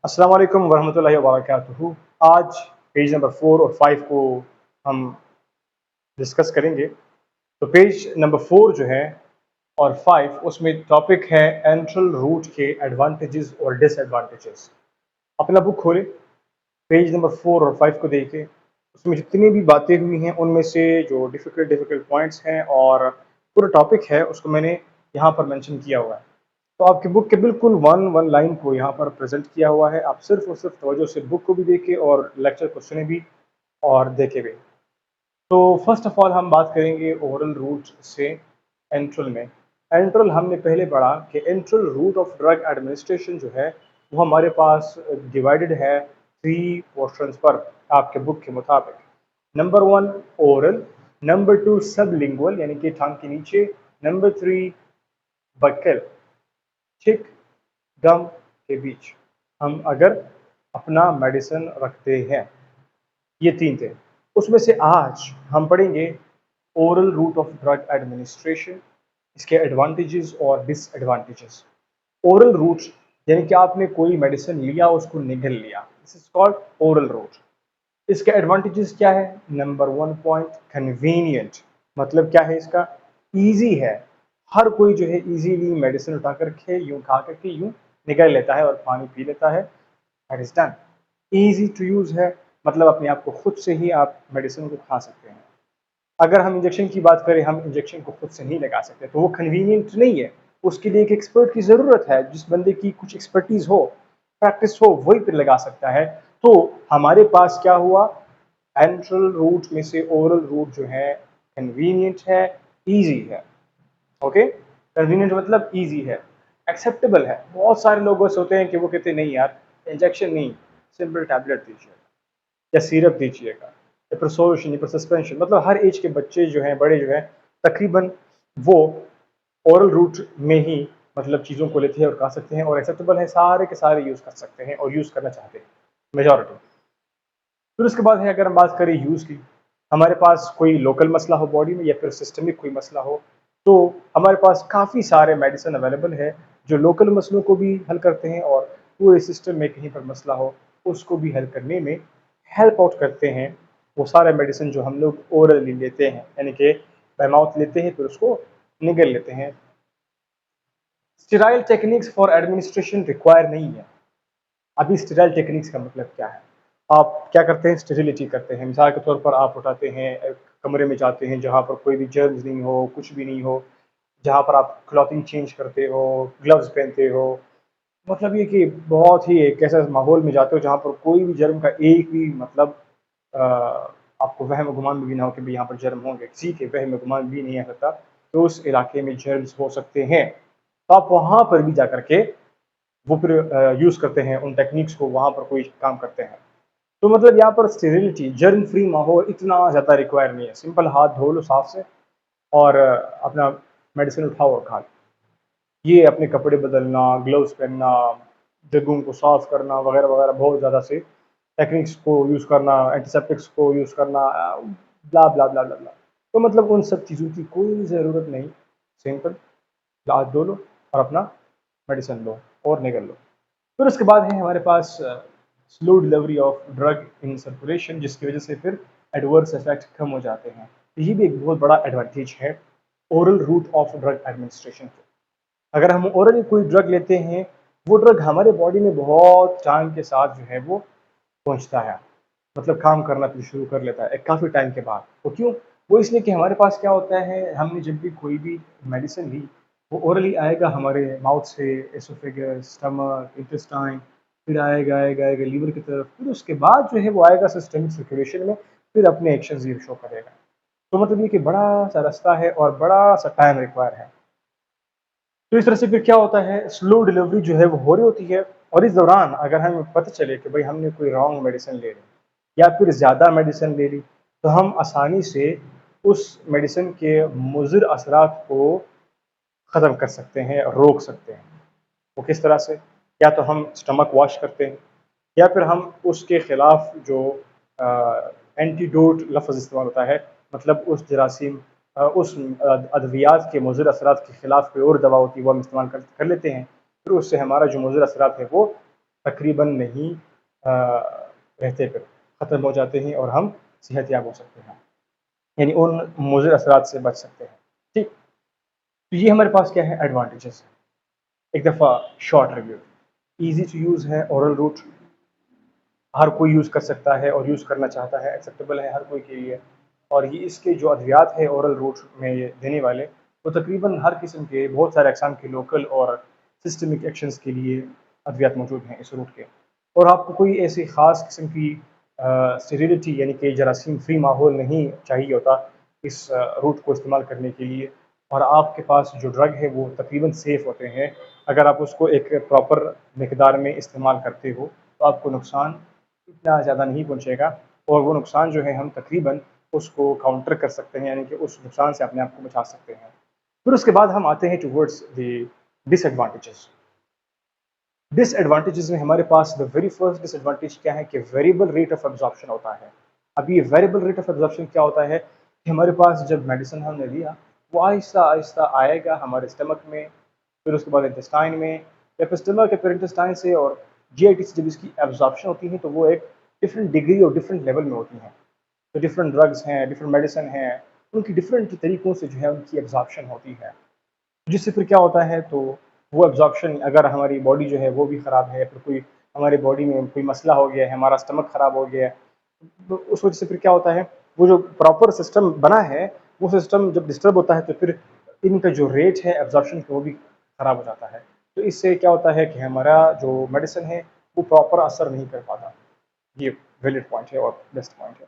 अस्सलाम वालेकुम वरहमतुल्लाहि वबरकातुहू। आज पेज नंबर 4 और 5 को हम डिस्कस करेंगे। तो पेज नंबर 4 जो है और 5 उसमें टॉपिक है एंट्रल रूट के एडवांटेजेस और डिसएडवांटेजेस। अपना बुक खोलें, पेज नंबर 4 और 5 को देखें। उसमें जितनी भी बातें हुई हैं उनमें से जो डिफ़िकल्ट डिफ़िकल्ट पॉइंट्स हैं और पूरा टॉपिक है उसको मैंने यहाँ पर मेंशन किया हुआ है। तो आपकी बुक के बिल्कुल वन वन लाइन को यहाँ पर प्रेजेंट किया हुआ है। आप सिर्फ और सिर्फ तवज्जो से बुक को भी देखें और लेक्चर को सुने भी और देखे भी। तो फर्स्ट ऑफ ऑल हम बात करेंगे ओरल रूट से एंट्रल में। एंट्रल हमने पहले पढ़ा कि enteral route of drug administration जो है वो हमारे पास डिवाइडेड है 3 पोर्शंस पर आपके बुक के मुताबिक। नंबर 1 ओरल, नंबर 2 सबलिंगुअल यानी कि टांग के नीचे, नंबर 3 बक्कल चिक गम के बीच हम अगर अपना मेडिसिन रखते हैं। ये 3 थे। उसमें से आज हम पढ़ेंगे oral route of drug administration, इसके एडवांटेजेस और डिसएडवांटेजेस। ओरल रूट यानी कि आपने कोई मेडिसिन लिया उसको निगल लिया, this is called oral route. इसके एडवांटेजेस क्या है? नंबर 1 पॉइंट कन्वीनियंट, मतलब क्या है इसका? ईजी है। हर कोई जो है इजीली मेडिसिन उठा करके यूं खा करके यूं निगल लेता है और पानी पी लेता है। That is done. Easy to use है, मतलब अपने आप को खुद से ही आप मेडिसिन को खा सकते हैं। अगर हम इंजेक्शन की बात करें, हम इंजेक्शन को खुद से नहीं लगा सकते, तो वो कन्वीनियंट नहीं है। उसके लिए एक एक्सपर्ट की ज़रूरत है, जिस बंदे की कुछ एक्सपर्टीज हो, प्रैक्टिस हो, वही फिर लगा सकता है। तो हमारे पास क्या हुआ? एंट्रल रूट में से ओरल रूट जो है कन्वीनियंट है, ईजी है। ओके, कन्वीनियंट मतलब ईजी है, एक्सेप्टेबल है। बहुत सारे लोग ऐसे होते हैं कि वो कहते हैं नहीं यार, इंजेक्शन नहीं, सिंपल टैबलेट दीजिए या सिरप दीजिएगा या फिर सोल्यूशन या फिर सस्पेंशन। मतलब हर एज के बच्चे जो हैं, बड़े जो हैं, तकरीबन वो ओरल रूट में ही मतलब चीज़ों को लेते हैं और खा सकते हैं और एक्सेप्टेबल है, सारे के सारे यूज़ कर सकते हैं और यूज़ करना चाहते हैं मेजॉरिटी। फिर उसके बाद है, अगर हम बात करें यूज़ की, हमारे पास कोई लोकल मसला हो बॉडी में या फिर सिस्टमिक कोई मसला हो, तो हमारे पास काफ़ी सारे मेडिसिन अवेलेबल है जो लोकल मसलों को भी हल करते हैं और पूरे सिस्टम में कहीं पर मसला हो उसको भी हल करने में हेल्प आउट करते हैं। वो सारे मेडिसिन जो हम लोग ओरली लेते हैं, यानी कि बाय माउथ लेते हैं फिर उसको निगल लेते हैं। Sterile techniques for administration require नहीं है। अभी स्टेराइल टेक्निक्स का मतलब क्या है? आप क्या करते हैं? स्टेरिलिटी करते हैं। मिसाल के तौर पर आप उठाते हैं, एक कमरे में जाते हैं जहाँ पर कोई भी जर्म्स नहीं हो, कुछ भी नहीं हो, जहाँ पर आप क्लॉथिंग चेंज करते हो, ग्लव्स पहनते हो। मतलब ये कि बहुत ही एक ऐसा माहौल में जाते हो जहाँ पर कोई भी जर्म का एक भी मतलब आपको वहम गुमान भी ना हो कि भाई यहाँ पर जर्म होंगे, किसी के वहम गुमान भी नहीं आ सकता तो उस इलाके में जर्म्स हो सकते हैं। तो आप वहाँ पर भी जा करके वो फिर यूज़ करते हैं उन टेक्निक्स को, वहाँ पर कोई काम करते हैं। तो मतलब यहाँ पर स्टेरिलिटी, जर्म फ्री माहौल इतना ज़्यादा रिक्वायर नहीं है। सिंपल हाथ धो लो साफ से और अपना मेडिसिन उठाओ और खा लो। ये अपने कपड़े बदलना, ग्लव्स पहनना, जगहों को साफ करना वगैरह वगैरह बहुत ज़्यादा से टेक्निक्स को यूज़ करना, एंटीसेप्टिक्स को यूज़ करना, ब्ला ब्ला ब्ला ब्ला ब्ला। तो मतलब उन सब चीज़ों की कोई ज़रूरत नहीं। सिंपल हाथ धो लो और अपना मेडिसिन लो और निकल लो। फिर उसके बाद है हमारे पास slow delivery of drug in circulation, जिसकी वजह से फिर एडवर्स इफेक्ट कम हो जाते हैं। तो ये भी एक बहुत बड़ा एडवांटेज है oral root of drug administration के। अगर हम ओरली कोई ड्रग लेते हैं, वो ड्रग हमारे बॉडी में बहुत टाइम के साथ जो है वो पहुंचता है, मतलब काम करना फिर शुरू कर लेता है काफ़ी टाइम के बाद। वो क्यों? वो इसलिए कि हमारे पास क्या होता है, हमने जब भी कोई भी मेडिसिन ली वो ओरली आएगा हमारे माउथ से, एसोफेगस, स्टमक, इंटेस्टाइन, फिर आएगा आएगा आएगा लीवर की तरफ, फिर उसके बाद जो है वो आएगा सिस्टमिक सर्कुलेशन में, फिर अपने एक्शन ये शो करेगा। तो मतलब ये कि बड़ा सा रास्ता है और बड़ा सा टाइम रिक्वायर है। तो इस तरह से फिर क्या होता है, स्लो डिलीवरी जो है वो हो रही होती है और इस दौरान अगर हमें पता चले कि भाई हमने कोई रॉन्ग मेडिसिन ले ली या फिर ज़्यादा मेडिसिन ले ली, तो हम आसानी से उस मेडिसिन के मुज़िर असरात को ख़त्म कर सकते हैं, रोक सकते हैं। वो किस तरह से? या तो हम स्टमक वॉश करते हैं या फिर हम उसके ख़िलाफ़ जो एंटीडोट लफ्ज़ इस्तेमाल होता है, मतलब उस जरासीम उस अद्वियात के मुज़िर असरात के ख़िलाफ़ कोई और दवा होती है वो हम इस्तेमाल कर लेते हैं। फिर उससे हमारा जो मुज़िर असरात है वो तकरीबन नहीं रहते, फिर ख़त्म हो जाते हैं और हम सेहतयाब हो सकते हैं, यानी उन मुज़र असरात से बच सकते हैं। ठीक, तो ये हमारे पास क्या है, एडवांटेजेस है। एक दफ़ा short review, easy to use है, ओरल रूट हर कोई यूज़ कर सकता है और यूज़ करना चाहता है, एक्सेप्टेबल है हर कोई के लिए। और ये इसके जो अद्वियात है ओरल रूट में ये देने वाले, वो तकरीबन हर किस्म के बहुत सारे अक़साम के लोकल और सिस्टमिक एक्शंस के लिए अद्वियात मौजूद हैं इस रूट के। और आपको कोई ऐसी ख़ास किस्म की स्टेरिलिटी यानी कि जरासीम फ्री माहौल नहीं चाहिए होता इस रूट को इस्तेमाल करने के लिए। और आपके पास जो ड्रग है वो तकरीबन सेफ़ होते हैं, अगर आप उसको एक प्रॉपर मिकदार में इस्तेमाल करते हो तो आपको नुकसान इतना ज़्यादा नहीं पहुँचेगा, और वो नुकसान जो है हम तकरीबन उसको काउंटर कर सकते हैं, यानी कि उस नुकसान से अपने आप को बचा सकते हैं। फिर उसके बाद हम आते हैं टुवर्ड्स द डिसएडवांटेजेस। डिसएडवांटेजेस में हमारे पास द वेरी फर्स्ट डिसएडवांटेज क्या है कि वेरिएबल रेट ऑफ एब्जॉर्प्शन होता है। अब ये वेरिएबल रेट ऑफ एब्जॉर्प्शन क्या होता है कि हमारे पास जब मेडिसिन हमने लिया, वो आहिस्ता आहिस्ता आएगा हमारे स्टमक में, फिर उसके बाद इंटेस्टाइन में, या फिर स्टमक या फिर इंटेस्टाइन से और जीआईटी से जब इसकी एब्जॉर्प्शन होती है तो वो एक डिफरेंट डिग्री और डिफरेंट लेवल में होती हैं। तो डिफरेंट ड्रग्स हैं, डिफरेंट मेडिसिन हैं, उनकी डिफरेंट तरीक़ों से जो है उनकी एब्जॉर्प्शन होती है। जिससे फिर क्या होता है, तो वो एब्जॉर्प्शन, अगर हमारी बॉडी जो है वो भी ख़राब है, फिर कोई हमारी बॉडी में कोई मसला हो गया है, हमारा स्टमक ख़राब हो गया है, तो उस वजह से फिर क्या होता है, वो जो प्रॉपर सिस्टम बना है वो सिस्टम जब डिस्टर्ब होता है तो फिर इनका जो रेट है एब्जॉर्प्शन का वो भी ख़राब हो जाता है। तो इससे क्या होता है कि हमारा जो मेडिसिन है वो प्रॉपर असर नहीं कर पाता। ये वैलिड पॉइंट है और बेस्ट पॉइंट है।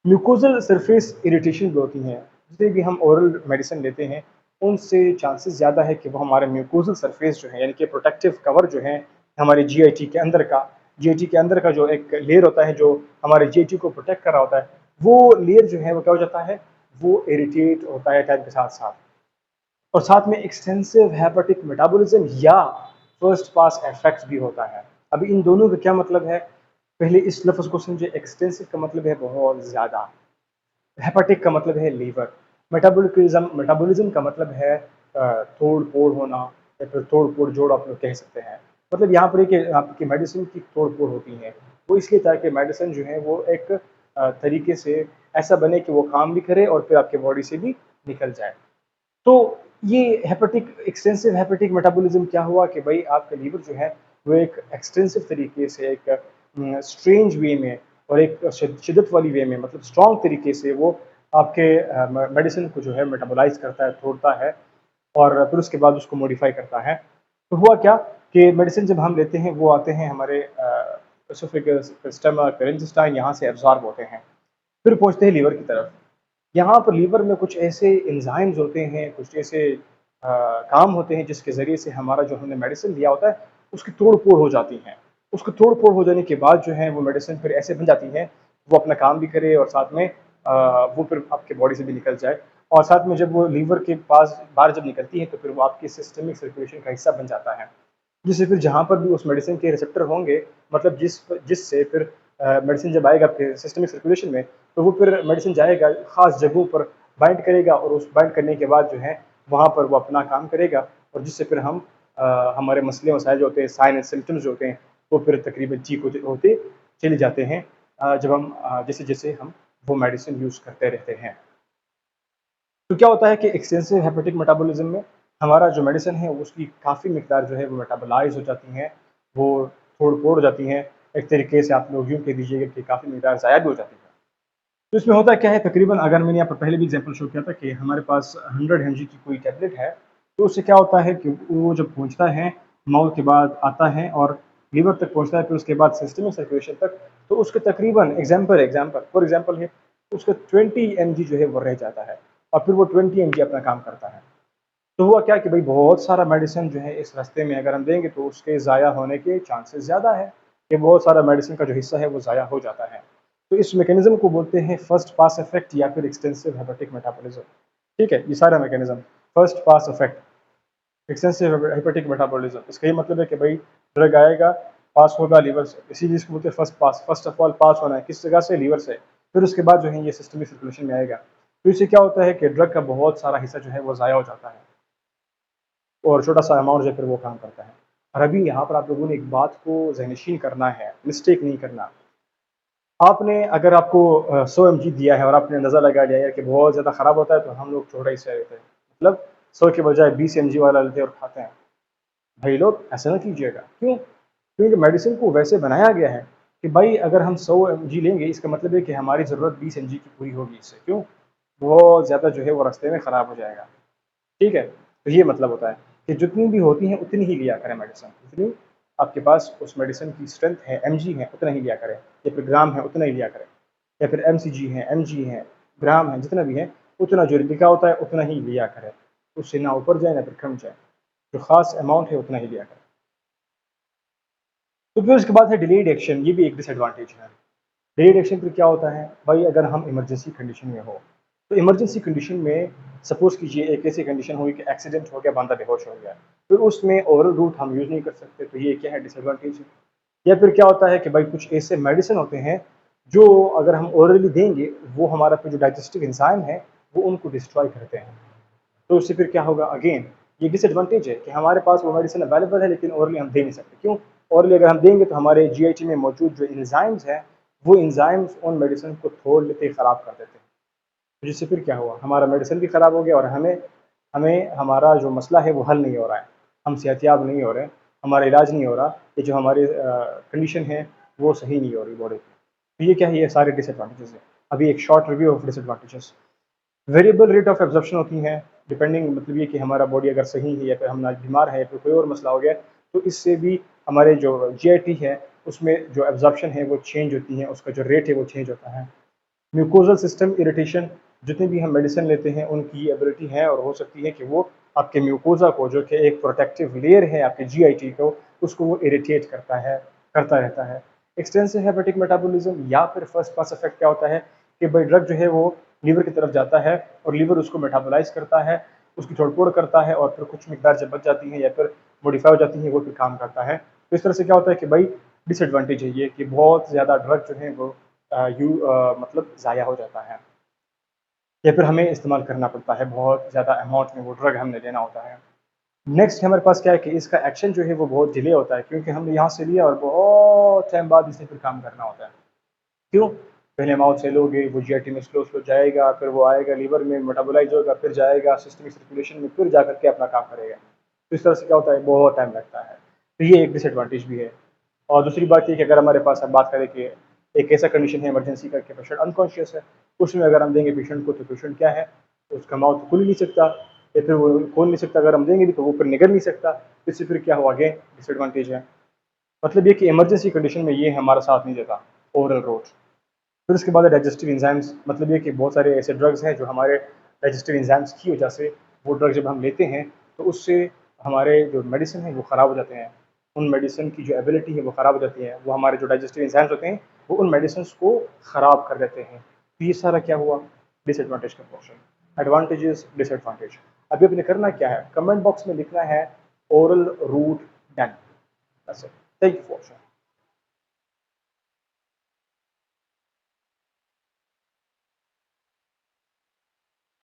म्यूकोजल सरफेस इरिटेशन भी होती हैं, जितने भी हम ओरल मेडिसिन लेते हैं उनसे चांसेस ज़्यादा है कि वो हमारे म्यूकोजल सरफेस जो है, यानी कि प्रोटेक्टिव कवर जो है हमारे जीआईटी के अंदर का, जीआईटी के अंदर का जो एक लेयर होता है जो हमारे जीआईटी को प्रोटेक्ट कर रहा होता है, वो लेयर जो है वो क्या हो जाता है, वो इरिटेट होता है टाइम के साथ साथ। और साथ में एक्सटेंसिव हेपेटिक मेटाबॉलिज्म या फर्स्ट पास इफेक्ट्स भी होता है। अब इन दोनों का क्या मतलब है, पहले इस लफ्ज़ को समझे। एक्सटेंसिव का मतलब है बहुत ज़्यादा, हेपेटिक का मतलब है लीवर, मेटाबॉलिज्म का मतलब है तोड़ फोड़ होना, या फिर तोड़ फोड़ जोड़ आप लोग कह सकते हैं। मतलब यहाँ पर कि आपकी मेडिसिन की तोड़ फोड़ होती है, वो इसलिए ताकि मेडिसिन जो है वो एक तरीके से ऐसा बने कि वो काम भी करे और फिर आपके बॉडी से भी निकल जाए। तो ये हेपेटिक एक्सटेंसिव हेपेटिक मेटाबॉलिज्म क्या हुआ कि भाई आपका लीवर जो है वो एक एक्सटेंसिव तरीके से, एक स्ट्रेंज वे में और एक शिद्दत वाली वे में, मतलब स्ट्रॉन्ग तरीके से वो आपके मेडिसिन को जो है मेटाबोलाइज करता है, तोड़ता है, और फिर उसके बाद उसको मॉडिफाई करता है। तो हुआ क्या कि मेडिसिन जब हम लेते हैं वो आते हैं हमारे एसोफेगस, स्टमक, इंटेस्टाइन, यहाँ से एब्जॉर्ब होते हैं, फिर पहुँचते हैं लीवर की तरफ। यहाँ पर लीवर में कुछ ऐसे एंजाइम्स होते हैं, कुछ ऐसे काम होते हैं जिसके ज़रिए से हमारा जो हमने मेडिसिन लिया होता है उसकी तोड़-फोड़ हो जाती हैं। उसकी तोड़-फोड़ हो जाने के बाद जो है वो मेडिसिन फिर ऐसे बन जाती है, वो अपना काम भी करे और साथ में वो फिर आपके बॉडी से भी निकल जाए। और साथ में जब वो लीवर के पास बाहर जब निकलती है तो फिर वो आपकी सिस्टमिक सर्कुलेशन का हिस्सा बन जाता है। जिससे फिर जहाँ पर भी उस मेडिसिन के रिसेप्टर होंगे, मतलब जिससे फिर मेडिसिन जब आएगा आपके सिस्टमिक सर्कुलेशन में, तो वो फिर मेडिसिन जाएगा ख़ास जगहों पर, बाइंड करेगा, और उस बाइंड करने के बाद जो है वहाँ पर वो अपना काम करेगा, और जिससे फिर हम हमारे मसले मसाइल जो होते हैं, साइन एंड सिम्टम्स जो होते हैं, वो फिर तकरीबन ठीक होते होते चले जाते हैं जब हम जैसे जैसे हम वो मेडिसिन यूज़ करते रहते हैं। तो क्या होता है कि एक्सटेंसिव हेपेटिक मेटाबॉलिज्म में हमारा जो मेडिसिन है उसकी काफ़ी मिकदार जो है वो मेटाबोलाइज हो जाती हैं, वो तोड़-फोड़ हो जाती हैं। एक तरीके से आप लोग यूँ कह दीजिएगा कि काफ़ी मिकदार ज़ाया भी हो जाती है। तो इसमें होता क्या है, तकरीबन अगर मैंने यहाँ पर पहले भी एग्जांपल शो किया था कि हमारे पास 100 mg की कोई टैबलेट है, तो उससे क्या होता है कि वो जब पहुँचता है माउथ के बाद आता है और लीवर तक पहुँचता है, फिर उसके बाद सिस्टमिक सर्कुलेशन तक, तो उसके तकरीबन फॉर एग्जांपल है, उसका 20 mg जो है वो रह जाता है, और फिर वो 20 mg अपना काम करता है। तो हुआ क्या कि भाई बहुत सारा मेडिसिन जो है इस रास्ते में अगर हम देंगे तो उसके ज़ाया होने के चांसेस ज़्यादा है, कि बहुत सारा मेडिसिन का जो हिस्सा है वो ज़ाया हो जाता है। तो इस मैकेनिज्म को बोलते हैं फर्स्ट पास इफेक्ट या फिर एक्सटेंसिव हेपेटिक मेटाबॉलिज्म। ठीक है, ये सारा mechanism first pass effect, extensive hepatic metabolism, इसका ये मतलब है कि भाई ड्रग आएगा, पास होगा लीवर से, इसी चीज़ को बोलते हैं first pass. First of all pass होना है किस जगह से, लीवर से, फिर उसके बाद जो है ये सिस्टमिक सर्कुलेशन में आएगा। तो इससे क्या होता है कि ड्रग का बहुत सारा हिस्सा जो है वो ज़ाया हो जाता है, और छोटा सा अमाउंट जो फिर वो काम करता है। और अभी यहाँ पर आप लोगों ने एक बात को ज़हनशीन करना है, मिस्टेक नहीं करना। आपने अगर आपको 100 mg दिया है और आपने अंदाज़ा लगा लिया है कि बहुत ज़्यादा ख़राब होता है तो हम लोग छोटा ही से लेते हैं, मतलब 100 के बजाय 20 mg वाला लेते हैं और खाते हैं। भाई लोग ऐसा ना कीजिएगा, क्यों? क्योंकि मेडिसिन को वैसे बनाया गया है कि भाई अगर हम 100 mg लेंगे इसका मतलब है कि हमारी ज़रूरत 20 mg की पूरी होगी इससे, क्यों? बहुत ज़्यादा जो है वो रास्ते में ख़राब हो जाएगा। ठीक है, तो ये मतलब होता है कि जितनी भी होती हैं उतनी ही लिया करें मेडिसिन, जितनी आपके पास उस मेडिसिन की स्ट्रेंथ है, एमजी है, उतना ही लिया करें, या फिर ग्राम है उतना ही लिया करें, या फिर एमसीजी है, एमजी है, ग्राम है, जितना भी है उतना जो लिखा होता है उतना ही लिया करें, उससे ना ऊपर जाए ना फिर कम जाए, जो खास अमाउंट है उतना ही लिया करें। तो फिर उसके बाद है डिलेड एक्शन, ये भी एक डिसएडवांटेज है। डिलेड एक्शन फिर क्या होता है भाई, अगर हम इमरजेंसी कंडीशन में हो तो इमरजेंसी कंडीशन में सपोज कीजिए एक ऐसी कंडीशन हुई कि एक्सीडेंट हो गया, बंदा बेहोश हो गया, फिर उसमें ओरल रूट हम यूज़ नहीं कर सकते, तो ये क्या है, डिसएडवांटेज है। या फिर क्या होता है कि भाई कुछ ऐसे मेडिसिन होते हैं जो अगर हम ओरली देंगे वो हमारा फिर जो डाइजेस्टिव एंजाइम है वो उनको डिस्ट्रॉय करते हैं, तो उससे फिर क्या होगा, अगेन ये डिसएडवांटेज है कि हमारे पास वो मेडिसिन अवेलेबल है लेकिन ओरली हम दे नहीं सकते, क्यों? ओरली अगर हम देंगे तो हमारे जीआईटी में मौजूद जो एंजाइम्स हैं वो एंजाइम्स उन मेडिसिन को तोड़ लेते, ख़राब कर देते हैं, तो जिससे फिर क्या हुआ, हमारा मेडिसिन भी ख़राब हो गया और हमें हमें हमारा जो मसला है वो हल नहीं हो रहा है, हम सेहतियाब नहीं हो रहे हैं, हमारा इलाज नहीं हो रहा, ये जो हमारी कंडीशन है वो सही नहीं हो रही बॉडी की। तो ये क्या है, ये सारे डिसएडवांटेजेस हैं। अभी एक short review of disadvantages. Variable rate of absorption होती हैं, डिपेंडिंग मतलब ये कि हमारा बॉडी अगर सही है या फिर हम ना बीमार है या फिर कोई और मसला हो गया तो इससे भी हमारे जो जीआईटी है उसमें जो एब्जॉर्प्शन है वो चेंज होती है, उसका जो रेट है वो चेंज होता है। म्यूकोजल सिस्टम इरिटेशन, जितनी भी हम मेडिसिन लेते हैं उनकी एबिलिटी है और हो सकती है कि वो आपके म्यूकोजा को, जो कि एक प्रोटेक्टिव लेयर है आपके जीआईटी को, उसको वो इरिटेट करता है, करता रहता है। एक्सटेंसिव हेपेटिक मेटाबॉलिज्म या फिर फर्स्ट पास इफेक्ट क्या होता है कि भाई ड्रग जो है वो लीवर की तरफ जाता है और लीवर उसको मेटाबोलाइज करता है, उसकी तोड़-फोड़ करता है और फिर कुछ मिकदार जब बच जाती है या फिर मॉडिफाई हो जाती है वो फिर काम करता है। तो इस तरह से क्या होता है कि भाई डिसएडवांटेज है ये कि बहुत ज़्यादा ड्रग जो है वो मतलब ज़ाया हो जाता है या फिर हमें इस्तेमाल करना पड़ता है, बहुत ज़्यादा अमाउंट में वो ड्रग हमने लेना होता है। नेक्स्ट हमारे पास क्या है कि इसका एक्शन जो है वो बहुत डिले होता है, क्योंकि हमने यहाँ से लिया और बहुत टाइम बाद इसे फिर काम करना होता है। क्यों? पहले माउथ से लोगे, वो जीआईटी में स्लो स्लो जाएगा, फिर वो आएगा लीवर में मेटाबोलाइज होगा, फिर जाएगा सिस्टमिक सर्कुलेशन में, फिर जा करके अपना काम करेगा। तो इस तरह से क्या होता है, बहुत टाइम लगता है, तो ये एक डिसएडवांटेज भी है। और दूसरी बात ये कि अगर हमारे पास, अब बात करें कि एक ऐसा कंडीशन है इमरजेंसी का कि पेशेंट अनकॉन्शियस है, उसमें अगर हम देंगे पेशेंट को तो पेशेंट क्या है, तो उसका माउथ खुल नहीं सकता या फिर वो खोल नहीं सकता, अगर हम देंगे भी तो वो फिर निगल नहीं सकता, इससे फिर क्या हुआ, आगे डिसएडवांटेज है। मतलब ये कि इमरजेंसी कंडीशन में ये हमारा साथ नहीं देता ओरल रोट। फिर उसके बाद डाइजेस्टिव एंजाइम्स, मतलब ये कि बहुत सारे ऐसे ड्रग्स हैं जो हमारे डाइजेस्टिव एंजाइम्स की वजह से, वो ड्रग जब हम लेते हैं तो उससे हमारे जो मेडिसिन है वो ख़राब हो जाते हैं, उन मेडिसिन की जो एबिलिटी है वो ख़राब हो जाती है, वो हमारे जो डाइजेस्टिव एंजाइम्स होते हैं वो उन मेडिसिन को ख़राब कर देते हैं। तो ये सारा क्या हुआ, डिसएडवांटेज का पोर्शन। Advantages, disadvantage. अभी अपने करना क्या है, कमेंट बॉक्स में लिखना है oral root done. Thank you for